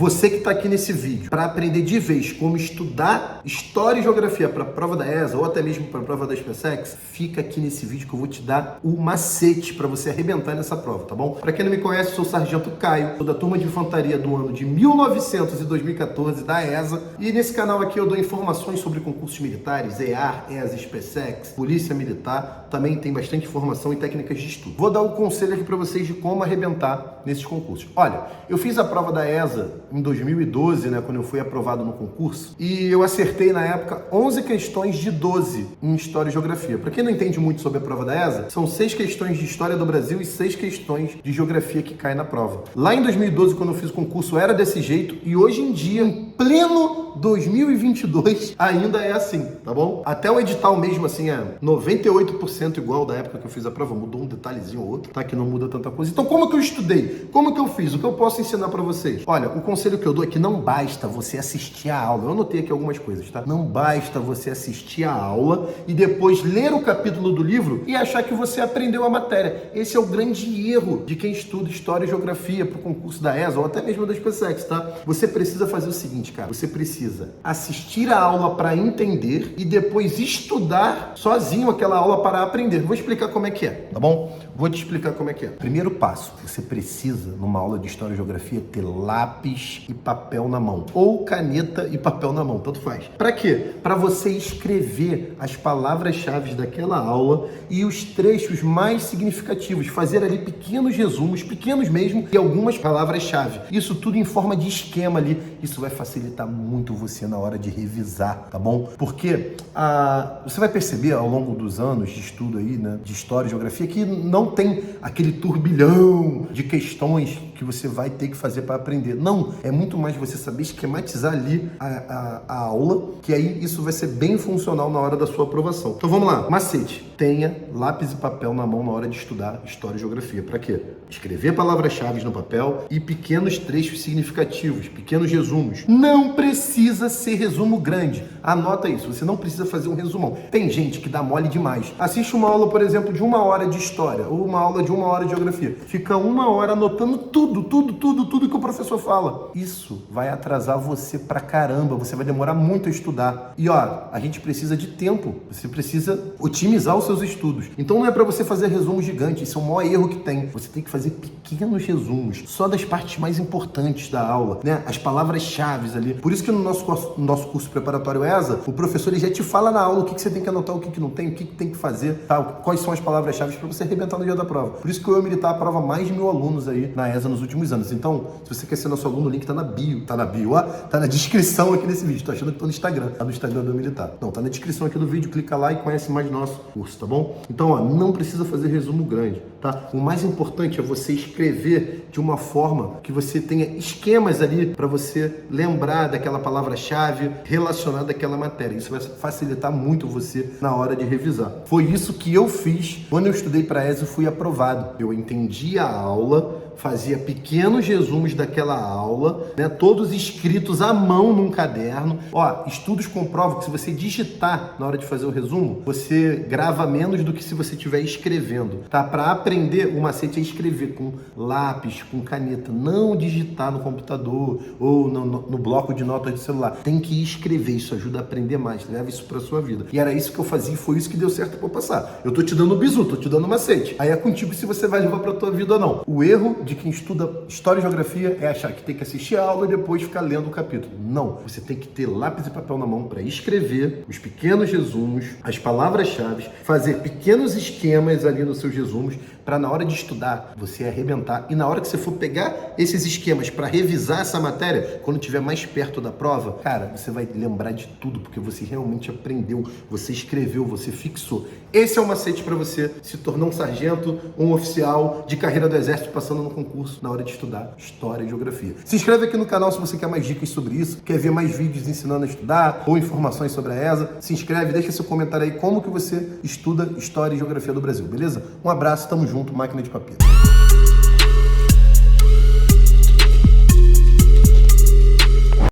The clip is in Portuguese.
Você que está aqui nesse vídeo para aprender de vez como estudar História e Geografia para a prova da ESA ou até mesmo para a prova da SpaceX, fica aqui nesse vídeo que eu vou te dar o macete para você arrebentar nessa prova, tá bom? Para quem não me conhece, eu sou o Sargento Caio, sou da turma de infantaria do ano de 1900 e 2014 da ESA, e nesse canal aqui eu dou informações sobre concursos militares, EAR, ESA, SpaceX, Polícia Militar, também tem bastante informação e técnicas de estudo. Vou dar um conselho aqui para vocês de como arrebentar nesses concursos. Olha, eu fiz a prova da ESA em 2012, né, quando eu fui aprovado no concurso, e eu acertei na época 11 questões de 12 em História e Geografia. Para quem não entende muito sobre a prova da ESA, são 6 questões de História do Brasil e 6 questões de Geografia que caem na prova. Lá em 2012, quando eu fiz o concurso, era desse jeito, e hoje em dia, em pleno 2022, ainda é assim, tá bom? Até o edital mesmo, assim, é 98% igual da época que eu fiz a prova, mudou um detalhezinho ou outro, tá? Que não muda tanta coisa. Então, como que eu estudei? Como que eu fiz? O que eu posso ensinar pra vocês? Olha, o conselho que eu dou é que não basta você assistir a aula. Eu anotei aqui algumas coisas, tá? Não basta você assistir a aula e depois ler o capítulo do livro e achar que você aprendeu a matéria. Esse é o grande erro de quem estuda História e Geografia pro concurso da ESA ou até mesmo da SpaceX, tá? Você precisa fazer o seguinte, cara. Você precisa assistir a aula para entender e depois estudar sozinho aquela aula para aprender. Vou explicar como é que é, tá bom? Vou te explicar como é que é. Primeiro passo, você precisa, numa aula de História e Geografia, ter lápis e papel na mão. Ou caneta e papel na mão, tanto faz. Para quê? Para você escrever as palavras-chave daquela aula e os trechos mais significativos. Fazer ali pequenos resumos, pequenos mesmo, e algumas palavras-chave. Isso tudo em forma de esquema ali. Isso vai facilitar muito você na hora de revisar, tá bom? Porque você vai perceber ao longo dos anos de estudo aí, né, de História e Geografia, que não tem aquele turbilhão de questões que você vai ter que fazer para aprender. Não, é muito mais você saber esquematizar ali a aula, que aí isso vai ser bem funcional na hora da sua aprovação. Então vamos lá, macete. Tenha lápis e papel na mão na hora de estudar História e Geografia. Para quê? Escrever palavras-chave no papel e pequenos trechos significativos, pequenos resumos. Não precisa ser resumo grande. Anota isso, você não precisa fazer um resumão. Tem gente que dá mole demais. Assiste uma aula, por exemplo, de 1 hora de História ou uma aula de 1 hora de Geografia. Fica 1 hora anotando tudo que o professor fala. Isso vai atrasar você pra caramba. Você vai demorar muito a estudar. E ó, a gente precisa de tempo. Você precisa otimizar os seus estudos. Então não é pra você fazer resumos gigantes. Isso é o maior erro que tem. Você tem que fazer pequenos resumos, só das partes mais importantes da aula, né? As palavras-chave ali. Por isso que no nosso curso preparatório ESA, o professor ele já te fala na aula o que você tem que anotar, o que não tem, o que tem que fazer, tá? Quais são as palavras-chave para você arrebentar no dia da prova. Por isso que o Eu Militar aprova mais de 1000 alunos aí na ESA nos últimos anos. Então, se você quer ser nosso aluno, o link tá na bio, ó, tá na descrição aqui desse vídeo. Tô achando que tô no Instagram, tá no Instagram do Eu Militar. Não, tá na descrição aqui do vídeo, clica lá e conhece mais nosso curso, tá bom? Então, ó, não precisa fazer resumo grande, tá? O mais importante é você escrever de uma forma que você tenha esquemas ali para você lembrar daquela palavra-chave relacionada àquela matéria. Isso vai facilitar muito você na hora de revisar. Foi isso que eu fiz quando eu estudei para ESA e fui aprovado. Eu entendi a aula, fazia pequenos resumos daquela aula, né, todos escritos à mão num caderno. Ó, estudos comprovam que se você digitar na hora de fazer o resumo, você grava menos do que se você estiver escrevendo, tá? Para aprender, o macete é escrever com lápis, com caneta, não digitar no computador ou no bloco de notas de celular. Tem que escrever, isso ajuda a aprender mais, leva isso pra sua vida. E era isso que eu fazia e foi isso que deu certo pra eu passar. Eu tô te dando o bizu, tô te dando o macete. Aí é contigo se você vai levar pra tua vida ou não. O erro de quem estuda História e Geografia é achar que tem que assistir a aula e depois ficar lendo o capítulo. Não, você tem que ter lápis e papel na mão para escrever os pequenos resumos, as palavras-chave, fazer pequenos esquemas ali nos seus resumos para na hora de estudar você arrebentar. E na hora que você for pegar esses esquemas para revisar essa matéria, quando estiver mais perto da prova, cara, você vai lembrar de tudo, porque você realmente aprendeu, você escreveu, você fixou. Esse é o macete para você se tornar um sargento, um oficial de carreira do Exército passando no concurso na hora de estudar História e Geografia. Se inscreve aqui no canal se você quer mais dicas sobre isso, quer ver mais vídeos ensinando a estudar ou informações sobre a ESA. Se inscreve, deixa seu comentário aí como que você estuda História e Geografia do Brasil, beleza? Um abraço, tamo junto, máquina de papel.